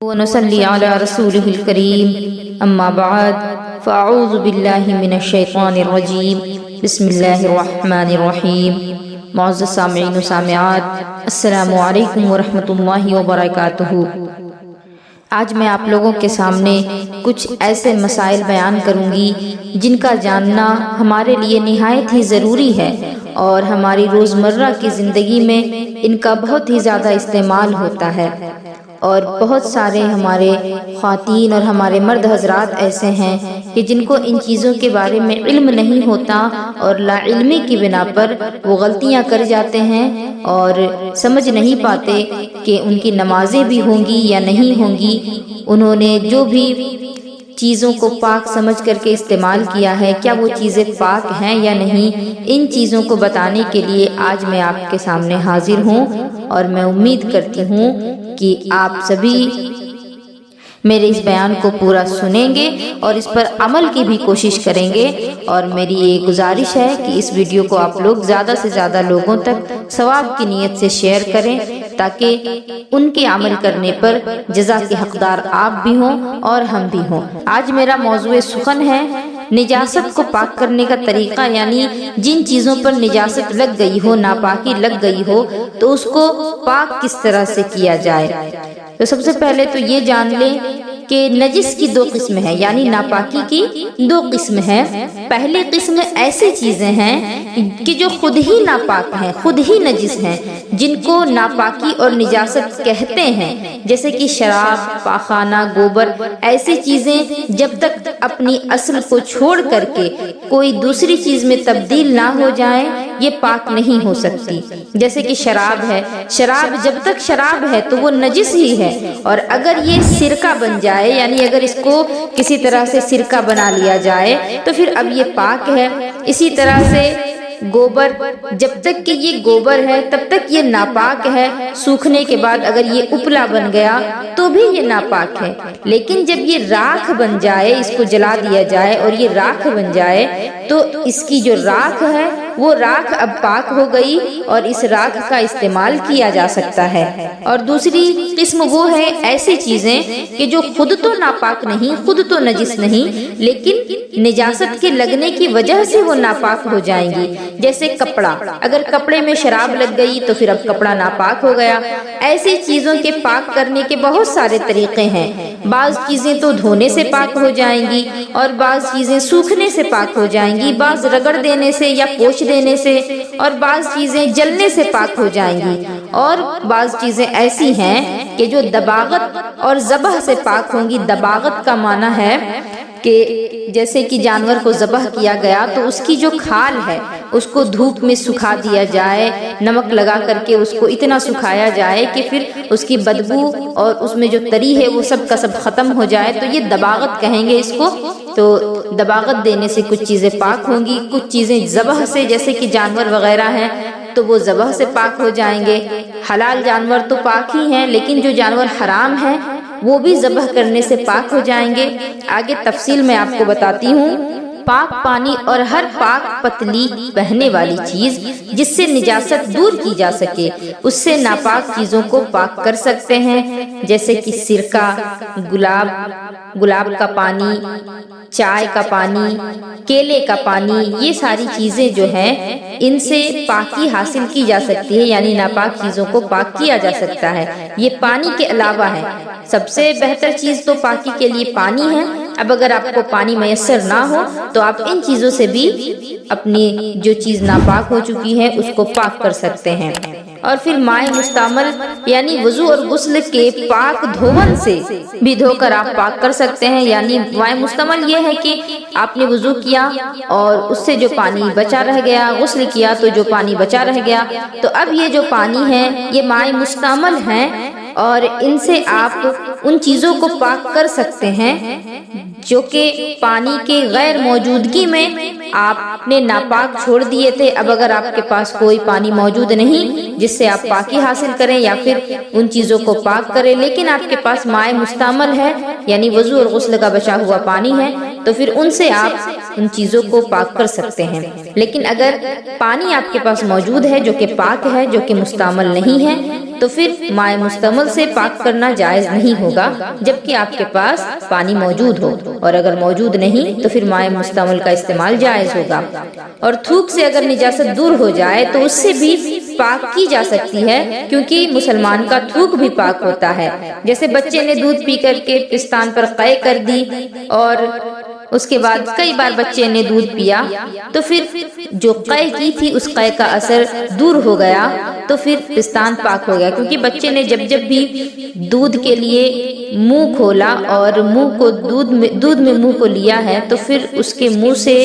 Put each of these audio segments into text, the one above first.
ونصلي على رسوله الكريم أما بعد فأعوذ بالله من الشيطان الرجيم بسم الله الرحمن الرحيم معزز سامعین و سامعات، السلام علیکم ورحمۃ اللہ وبرکاتہ۔ آج میں آپ لوگوں کے سامنے کچھ ایسے مسائل بیان کروں گی جن کا جاننا ہمارے لیے نہایت ہی ضروری ہے اور ہماری روزمرہ کی زندگی میں ان کا بہت ہی زیادہ استعمال ہوتا ہے، اور بہت سارے ہمارے خواتین اور ہمارے مرد حضرات ایسے ہیں کہ جن کو ان چیزوں کے بارے میں علم نہیں ہوتا اور لا علمی کی بنا پر وہ غلطیاں کر جاتے ہیں اور سمجھ نہیں پاتے کہ ان کی نمازیں بھی ہوں گی یا نہیں ہوں گی۔ انہوں نے جو بھی چیزوں کو پاک سمجھ کر کے استعمال کیا ہے، کیا وہ چیزیں پاک ہیں یا نہیں، ان چیزوں کو بتانے کے لیے آج میں آپ کے سامنے حاضر ہوں، اور میں امید کرتی ہوں کہ آپ سبھی میرے اس بیان کو پورا سنیں گے اور اس پر عمل کی بھی کوشش کریں گے، اور میری یہ گزارش ہے کہ اس ویڈیو کو آپ لوگ زیادہ سے زیادہ لوگوں تک ثواب کی نیت سے شیئر کریں تاکہ ان کے عمل کرنے پر جزا کے حقدار آپ بھی ہوں اور ہم بھی ہوں۔ آج میرا موضوع سخن ہے نجاست کو پاک کرنے کا طریقہ، یعنی جن چیزوں پر نجاست لگ گئی ہو، ناپاکی لگ گئی ہو، تو اس کو پاک کس طرح سے کیا جائے۔ تو سب سے پہلے تو یہ جان لیں کہ نجس کی دو قسم ہے، یعنی ناپاکی کی دو قسم ہے۔ پہلی قسم ایسی چیزیں ہیں کہ جو خود ہی ناپاک ہیں، خود ہی نجس ہیں، جن کو ناپاکی اور نجاست کہتے ہیں، جیسے کہ شراب، پاخانہ، گوبر، ایسی چیزیں جب تک اپنی اصل کو چھوڑ کر کے کوئی دوسری چیز میں تبدیل نہ ہو جائیں یہ پاک نہیں ہو سکتی۔ جیسے کہ شراب ہے، شراب جب تک شراب ہے تو وہ نجس ہی ہے، اور اگر یہ سرکہ بن جائے، یعنی اگر اس کو کسی طرح سے سرکہ بنا لیا جائے تو پھر اب یہ پاک ہے۔ اسی طرح سے گوبر، جب تک کہ یہ گوبر ہے تب تک یہ ناپاک ہے، سوکھنے کے بعد اگر یہ اپلا بن گیا تو بھی یہ ناپاک ہے، لیکن جب یہ راکھ بن جائے، اس کو جلا دیا جائے اور یہ راکھ بن جائے تو اس کی جو راکھ ہے وہ راکھ اب پاک ہو گئی اور اس راکھ کا استعمال کیا جا سکتا ہے۔ اور دوسری قسم وہ ہے ایسی چیزیں کہ جو خود تو ناپاک نہیں، خود تو نجس نہیں، لیکن نجاست کے لگنے کی وجہ سے وہ ناپاک ہو جائیں گی۔ جیسے کپڑا، اگر کپڑے میں شراب لگ گئی تو پھر اب کپڑا ناپاک ہو گیا۔ ایسی چیزوں کے پاک کرنے کے بہت سارے طریقے ہیں۔ بعض چیزیں تو دھونے سے پاک ہو جائیں گی، اور بعض چیزیں سوکھنے سے پاک ہو جائیں گی، بعض رگڑ دینے سے یا پوچھ دینے سے، اور بعض چیزیں جلنے سے پاک ہو جائیں گی، اور بعض چیزیں ایسی ہیں کہ جو دباغت اور ذبح سے پاک ہوں گی۔ دباغت کا معنی ہے کہ جیسے کہ جانور کو ذبح کیا گیا تو اس کی جو کھال ہے اس کو دھوپ میں سکھا دیا جائے، نمک لگا کر کے اس کو اتنا سکھایا جائے کہ پھر اس کی بدبو اور اس میں جو تری ہے وہ سب کا سب ختم ہو جائے، تو یہ دباغت کہیں گے اس کو۔ تو دباغت دینے سے کچھ چیزیں پاک ہوں گی، کچھ چیزیں ذبح سے، جیسے کہ جانور وغیرہ ہیں تو وہ ذبح سے پاک ہو جائیں گے۔ حلال جانور تو پاک ہی ہیں، لیکن جو جانور حرام ہیں وہ بھی ذبح کرنے سے پاک ہو جائیں گے۔ آگے تفصیل میں آپ کو بتاتی ہوں۔ پاک پانی اور ہر پاک پتلی بہنے والی چیز جس سے نجاست دور کی جا سکے اس سے ناپاک چیزوں کو پاک کر سکتے ہیں، جیسے کہ سرکہ، گلاب کا پانی، چائے کا پانی، کیلے کا پانی، یہ ساری چیزیں جو ہیں ان سے پاکی حاصل کی جا سکتی ہے، یعنی ناپاک چیزوں کو پاک کیا جا سکتا ہے۔ یہ پانی کے علاوہ ہے، سب سے بہتر چیز تو پاکی کے لیے پانی ہے۔ اب اگر آپ کو پانی میسر نہ ہو تو آپ ان چیزوں سے بھی اپنی جو چیز ناپاک ہو چکی ہے اس کو پاک کر سکتے ہیں۔ اور پھر مائع مستعمل، یعنی وضو اور غسل کے پاک دھون سے بھی دھو کر آپ پاک کر سکتے ہیں۔ یعنی مائع مستعمل یہ ہے کہ آپ نے وضو کیا اور اس سے جو پانی بچا رہ گیا، غسل کیا تو جو پانی بچا رہ گیا، تو اب یہ جو پانی ہے یہ مائع مستعمل ہیں، اور ان سے آپ ان چیزوں کو پاک کر سکتے ہیں جو کہ پانی کے غیر موجودگی میں آپ نے ناپاک چھوڑ دیے تھے۔ اب اگر آپ کے پاس کوئی پانی موجود نہیں جس سے آپ پاکی حاصل کریں یا پھر ان چیزوں کو پاک کریں، لیکن آپ کے پاس مائع مستعمل ہے، یعنی وضو اور غسل کا بچا ہوا پانی ہے، تو پھر ان سے آپ ان چیزوں کو پاک کر سکتے ہیں۔ لیکن اگر پانی آپ کے پاس موجود ہے جو کہ پاک ہے، جو کہ مستعمل نہیں ہے، تو پھر مائع مستعمل سے پاک کرنا جائز نہیں ہوگا جبکہ آپ کے پاس پانی موجود ہو، اور اگر موجود نہیں تو پھر مائع مستعمل کا استعمال جائز ہوگا۔ اور تھوک سے اگر نجاست دور ہو جائے تو اس سے بھی پاک کی جا سکتی ہے، کیونکہ مسلمان کا تھوک بھی پاک ہوتا ہے۔ جیسے بچے نے دودھ پی کر کے پستان پر قے کر دی اور اس کے بعد کئی بار بچے نے دودھ پیا تو پھر جو قے کی تھی اس قے کا اثر دور ہو گیا تو پھر پستان پاک ہو گیا، کیونکہ بچے نے جب بھی دودھ کے لیے منہ کھولا اور منہ کو دودھ میں منہ کو لیا ہے تو پھر اس کے منہ سے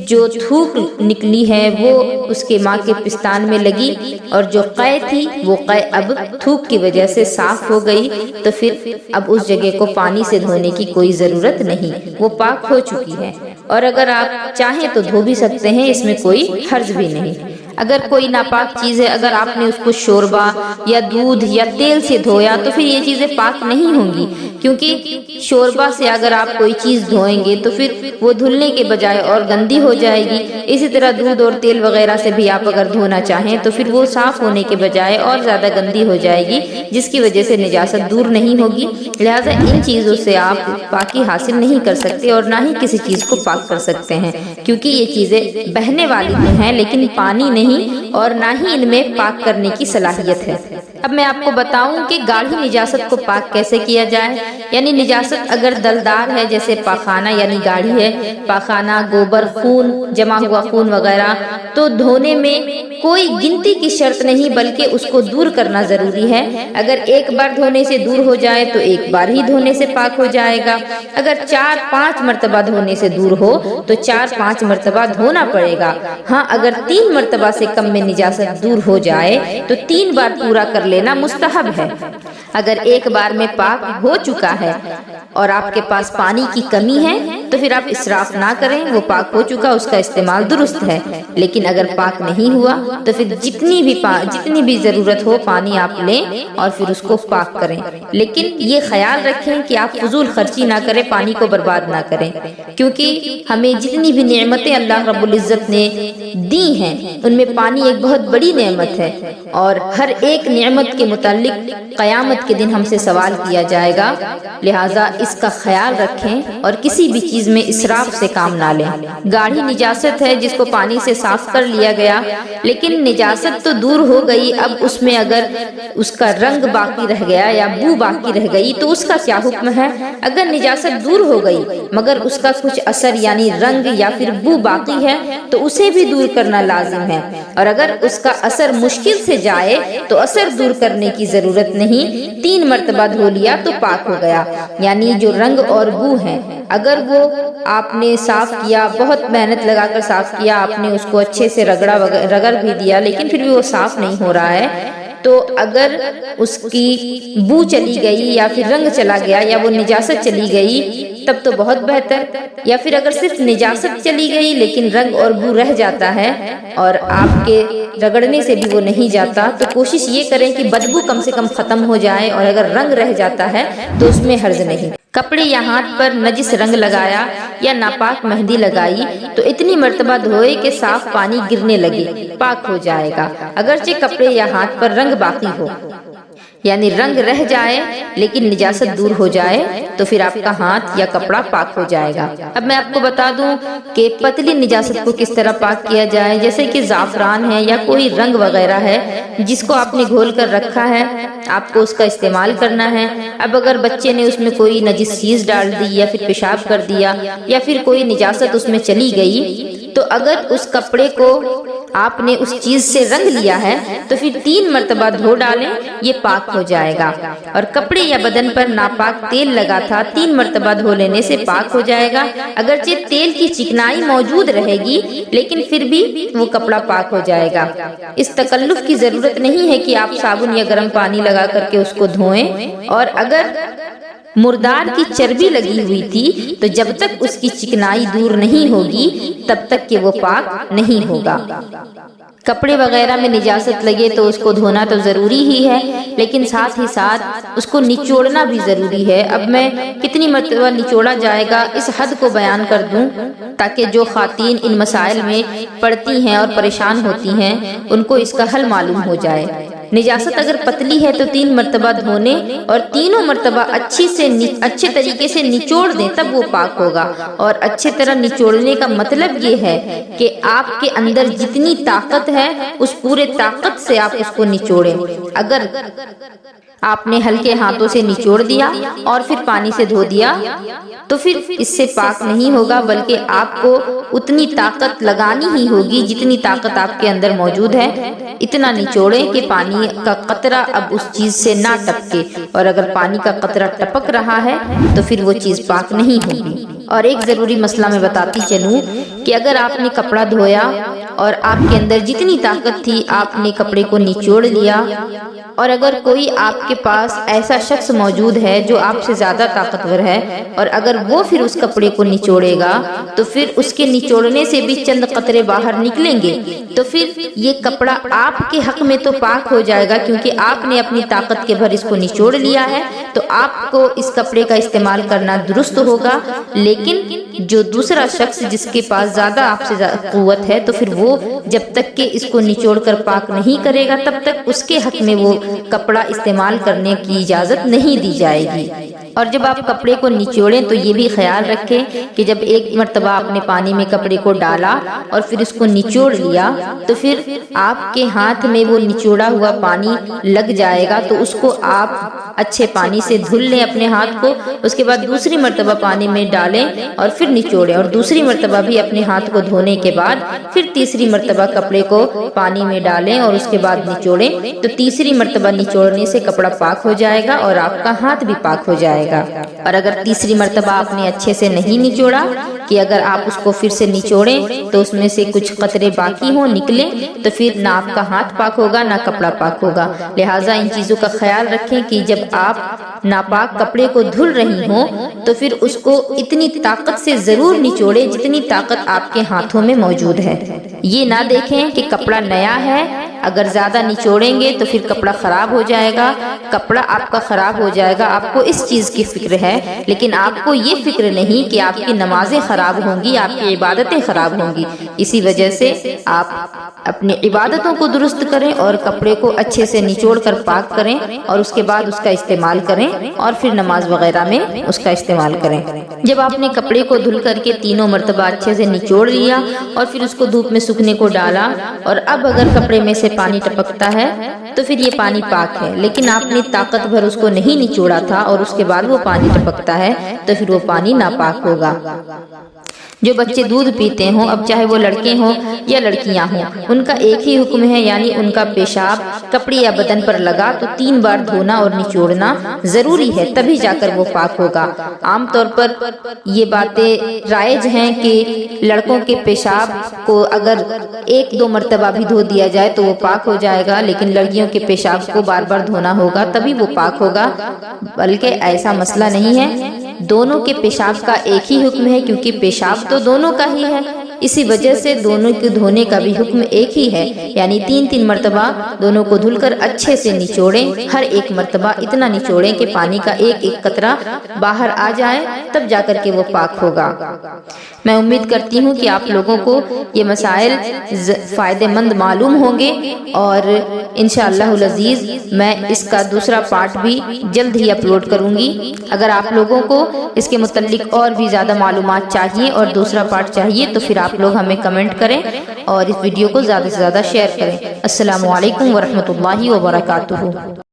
جو تھوک نکلی ہے وہ اس کے ماں کے پستان میں لگی، اور جو قے تھی وہ قے اب تھوک کی وجہ سے صاف ہو گئی، تو پھر اب اس جگہ کو پانی سے دھونے کی کوئی ضرورت نہیں، وہ پاک ہو چکی ہے۔ اور اگر آپ چاہیں تو دھو بھی سکتے ہیں، اس میں کوئی حرج بھی نہیں۔ اگر کوئی ناپاک چیز ہے، اگر آپ نے اس کو شوربہ یا دودھ یا تیل سے دھویا تو پھر یہ چیزیں پاک نہیں ہوں گی، کیونکہ شوربہ سے اگر آپ کوئی چیز دھوئیں گے تو پھر وہ دھلنے کے بجائے اور گندی ہو جائے گی۔ اسی طرح دودھ اور تیل وغیرہ سے بھی آپ اگر دھونا چاہیں تو پھر وہ صاف ہونے کے بجائے اور زیادہ گندی ہو جائے گی، جس کی وجہ سے نجاست دور نہیں ہوگی۔ لہٰذا ان چیزوں سے آپ پاکی حاصل نہیں کر سکتے اور نہ ہی کسی چیز کو پاک کر سکتے ہیں، کیونکہ یہ چیزیں بہنے والی ہیں لیکن پانی نہیں اور نہ ہی ان میں پاک کرنے کی صلاحیت ہے۔ اب میں آپ کو بتاؤں کہ گاڑھی نجاست کو پاک کیسے کیا جائے۔ یعنی نجاست اگر دلدار ہے، جیسے پاخانہ یعنی گاڑھی ہے، پاخانہ، گوبر، خون، جمع ہوا خون وغیرہ، تو دھونے میں کوئی گنتی کی شرط نہیں بلکہ اس کو دور کرنا ضروری ہے۔ اگر ایک بار دھونے سے دور ہو جائے تو ایک بار ہی دھونے سے پاک ہو جائے گا، اگر 4-5 مرتبہ دھونے سے دور ہو تو 4-5 مرتبہ دھونا پڑے گا۔ ہاں اگر 3 مرتبہ سے کم میں نجاست دور ہو جائے تو 3 بار پورا کر لینا مستحب ہے۔ اگر ایک بار میں پاک ہو چکا ہے اور آپ کے پاس پانی کی کمی ہے تو پھر آپ اسراف نہ کریں، وہ پاک ہو چکا، اس کا استعمال درست ہے۔ لیکن اگر پاک نہیں ہوا تو پھر جتنی بھی ضرورت ہو پانی آپ لیں اور پھر اس کو پاک کریں، لیکن یہ خیال رکھیں کہ آپ فضول خرچی نہ کریں، پانی کو برباد نہ کریں، کیونکہ ہمیں جتنی بھی نعمتیں اللہ رب العزت نے دی ہیں ان میں پانی ایک بہت بڑی نعمت ہے، اور ہر ایک نعمت کے متعلق قیامت کے دن ہم سے سوال کیا جائے گا۔ لہٰذا اس کا خیال رکھیں اور کسی بھی چیز میں اسراف سے کام نہ لیں۔ گاڑھی نجاست ہے جس کو پانی سے صاف کر لیا گیا، لیکن نجاست تو دور ہو گئی، اب اس میں اگر اس کا رنگ باقی رہ گیا یا بو باقی رہ گئی تو اس کا کیا حکم ہے؟ اگر نجاست دور ہو گئی مگر اس کا کچھ اثر یعنی رنگ یا پھر بو باقی ہے تو اسے بھی دور کرنا لازم ہے، اور اگر اس کا اثر مشکل سے جائے تو اثر دور کرنے کی ضرورت نہیں، 3 مرتبہ دھو لیا تو پاک ہو گیا۔ یعنی جو رنگ اور بو ہے اگر وہ آپ نے صاف کیا، بہت محنت لگا کر صاف کیا، آپ نے اس کو اچھے سے رگڑ بھی دیا لیکن پھر بھی وہ صاف نہیں ہو رہا ہے، تو اگر اس کی بو چلی گئی یا پھر رنگ چلا گیا یا وہ نجاست چلی گئی تب تو بہت بہتر، یا پھر اگر صرف نجاست چلی گئی لیکن رنگ اور بو رہ جاتا ہے اور آپ کے رگڑنے سے بھی وہ نہیں جاتا تو کوشش یہ کریں کہ بدبو کم سے کم ختم ہو جائے، اور اگر رنگ رہ جاتا ہے تو اس میں حرج نہیں۔ کپڑے یا ہاتھ پر نجس رنگ لگایا یا ناپاک مہندی لگائی تو اتنی مرتبہ دھوئے کہ صاف پانی گرنے لگے، پاک ہو جائے گا، اگرچہ کپڑے یا ہاتھ پر رنگ باقی ہو، یعنی رنگ رہ جائے لیکن نجاست دور ہو جائے تو پھر آپ کا ہاتھ یا کپڑا پاک ہو جائے گا۔ اب میں آپ کو بتا دوں کہ پتلی نجاست کو کس طرح پاک کیا جائے، جیسے کہ زعفران ہے یا کوئی رنگ وغیرہ ہے جس کو آپ نے گھول کر رکھا ہے، آپ کو اس کا استعمال کرنا ہے۔ اب اگر بچے نے اس میں کوئی نجس چیز ڈال دی یا پھر پیشاب کر دیا یا پھر کوئی نجاست اس میں چلی گئی تو اگر اس کپڑے کو آپ نے اس چیز سے رنگ لیا ہے تو پھر 3 مرتبہ دھو ڈالیں، یہ پاک ہو جائے گا۔ اور کپڑے یا بدن پر ناپاک تیل لگا تھا، 3 مرتبہ دھو لینے سے پاک ہو جائے گا، اگرچہ تیل کی چکنائی موجود رہے گی لیکن پھر بھی وہ کپڑا پاک ہو جائے گا۔ اس تکلف کی ضرورت نہیں ہے کہ آپ صابن یا گرم پانی لگا کر کے اس کو دھوئیں، اور اگر مردار کی چربی لگی ہوئی تھی تو جب تک اس کی چکنائی دور نہیں ہوگی تب تک کہ وہ پاک نہیں ہوگا۔ کپڑے وغیرہ میں نجاست لگے تو اس کو دھونا تو ضروری ہی ہے، لیکن ساتھ ہی ساتھ اس کو نچوڑنا بھی ضروری ہے۔ اب میں کتنی مرتبہ نچوڑا جائے گا اس حد کو بیان کر دوں تاکہ جو خواتین ان مسائل میں پڑتی ہیں اور پریشان ہوتی ہیں ان کو اس کا حل معلوم ہو جائے۔ نجاست اگر پتلی ہے تو 3 مرتبہ دھونے اور تینوں مرتبہ اچھے طریقے سے نچوڑ دیں، تب وہ پاک ہوگا۔ اور اچھے طرح نچوڑنے کا مطلب یہ ہے کہ آپ کے اندر جتنی طاقت ہے اس پورے طاقت سے آپ اس کو نچوڑیں۔ اگر آپ نے ہلکے ہاتھوں سے نچوڑ دیا اور پھر پانی سے دھو دیا تو پھر اس سے پاک نہیں ہوگا، بلکہ آپ کو اتنی طاقت لگانی ہی ہوگی جتنی طاقت آپ کے اندر موجود ہے۔ اتنا نچوڑیں کہ پانی کا قطرہ اب اس چیز سے نہ ٹپکے، اور اگر پانی کا قطرہ ٹپک رہا ہے تو پھر وہ چیز پاک نہیں ہوگی۔ اور ایک ضروری مسئلہ میں بتاتی چلوں کہ اگر آپ نے کپڑا دھویا اور آپ کے اندر جتنی طاقت تھی آپ نے کپڑے کو نچوڑ لیا، اور اگر کوئی آپ کے پاس ایسا شخص موجود ہے جو آپ سے زیادہ طاقتور ہے، اور اگر وہ پھر اس کپڑے کو نچوڑے گا تو پھر اس کے نچوڑنے سے بھی چند قطرے باہر نکلیں گے، تو پھر یہ کپڑا آپ کے حق میں تو پاک ہو جائے گا کیونکہ آپ نے اپنی طاقت کے بھر اس کو نچوڑ لیا ہے، تو آپ کو اس کپڑے کا استعمال کرنا درست ہوگا۔ لیکن جو دوسرا شخص جس کے پاس زیادہ آپ سے قوت ہے، تو پھر وہ جب تک کہ اس کو نچوڑ کر پاک نہیں کرے گا تب تک اس کے حق میں وہ کپڑا استعمال کرنے کی اجازت نہیں دی جائے گی۔ اور جب آپ کپڑے کو نچوڑیں تو یہ بھی خیال رکھیں کہ جب ایک مرتبہ آپ نے پانی میں کپڑے کو ڈالا اور پھر اس کو نچوڑ لیا تو پھر آپ کے ہاتھ میں وہ نچوڑا ہوا پانی لگ جائے گا، تو اس کو آپ اچھے پانی سے دھل لیں اپنے ہاتھ کو، اس کے بعد دوسری مرتبہ پانی میں ڈالیں اور پھر نچوڑیں، اور دوسری مرتبہ بھی اپنے ہاتھ کو دھونے کے بعد پھر تیسری مرتبہ کپڑے کو پانی میں ڈالیں اور اس کے بعد نچوڑیں، تو تیسری مرتبہ نچوڑنے سے کپڑا پاک ہو جائے گا اور آپ کا ہاتھ بھی پاک ہو جائے گا۔ اور اگر تیسری مرتبہ آپ نے اچھے سے نہیں نچوڑا کہ اگر آپ اس کو پھر سے نچوڑیں تو اس میں سے کچھ قطرے باقی ہوں نکلیں، تو پھر نہ آپ کا ہاتھ پاک ہوگا نہ کپڑا پاک ہوگا۔ لہٰذا ان چیزوں کا خیال رکھیں کہ جب آپ ناپاک کپڑے کو دھل رہی ہوں تو پھر اس کو اتنی طاقت سے ضرور نچوڑیں جتنی طاقت آپ کے ہاتھوں میں موجود ہے۔ یہ نہ دیکھیں کہ کپڑا نیا ہے، اگر زیادہ نچوڑیں گے تو پھر کپڑا خراب ہو جائے گا، کپڑا آپ کا خراب ہو جائے گا۔ آپ کو اس چیز کی فکر ہے، لیکن آپ کو یہ فکر نہیں کہ آپ کی نمازیں خراب ہوں گی، آپ کی عبادتیں خراب ہوں گی۔ اسی وجہ سے آپ اپنی عبادتوں کو درست کریں اور کپڑے کو اچھے سے نچوڑ کر پاک کریں اور اس کے بعد اس کا استعمال کریں اور پھر نماز وغیرہ میں اس کا استعمال کریں۔ جب آپ نے کپڑے کو دھل کر کے تینوں مرتبہ اچھے سے نچوڑ لیا اور پھر اس کو دھوپ میں سوکھنے کو ڈالا، اور اب اگر کپڑے میں سے پانی ٹپکتا ہے تو پھر یہ پانی پاک ہے، لیکن آپ نے طاقت بھر اس کو نہیں نچوڑا تھا اور اس کے بعد وہ پانی ٹپکتا ہے تو پھر وہ پانی ناپاک ہوگا۔ جو بچے دودھ پیتے ہوں، اب چاہے وہ لڑکے ہوں یا لڑکیاں ہوں، ان کا ایک ہی حکم ہے، یعنی ان کا پیشاب کپڑے یا بدن پر لگا تو 3 بار دھونا اور نچوڑنا ضروری ہے، تبھی جا کر وہ پاک ہوگا۔ عام طور پر یہ باتیں رائج ہیں کہ لڑکوں کے پیشاب کو اگر 1-2 مرتبہ بھی دھو دیا جائے تو وہ پاک ہو جائے گا، لیکن لڑکیوں کے پیشاب کو بار بار دھونا ہوگا تبھی وہ پاک ہوگا، بلکہ ایسا مسئلہ نہیں ہے۔ دونوں کے پیشاب کا ایک ہی حکم ہے، کیونکہ پیشاب تو دونوں کا ہی ہے، اسی وجہ سے دونوں کے دھونے کا بھی حکم ایک ہی ہے، یعنی 3 مرتبہ دونوں کو دھل کر اچھے سے نچوڑیں، ہر ایک مرتبہ اتنا نچوڑیں کہ پانی کا ایک قطرہ باہر آ جائے، تب جا کر کے وہ پاک ہوگا۔ میں امید کرتی ہوں کہ آپ لوگوں کو یہ مسائل فائدہ مند معلوم ہوں گے، اور انشاءاللہ العزیز میں اس کا دوسرا پارٹ بھی جلد ہی اپلوڈ کروں گی۔ اگر آپ لوگوں کو اس کے متعلق اور بھی زیادہ معلومات چاہیے اور دوسرا پارٹ چاہیے تو پھر آپ لوگ ہمیں کمنٹ کریں اور اس ویڈیو کو زیادہ سے زیادہ شیئر کریں۔ السلام علیکم ورحمۃ اللہ وبرکاتہ۔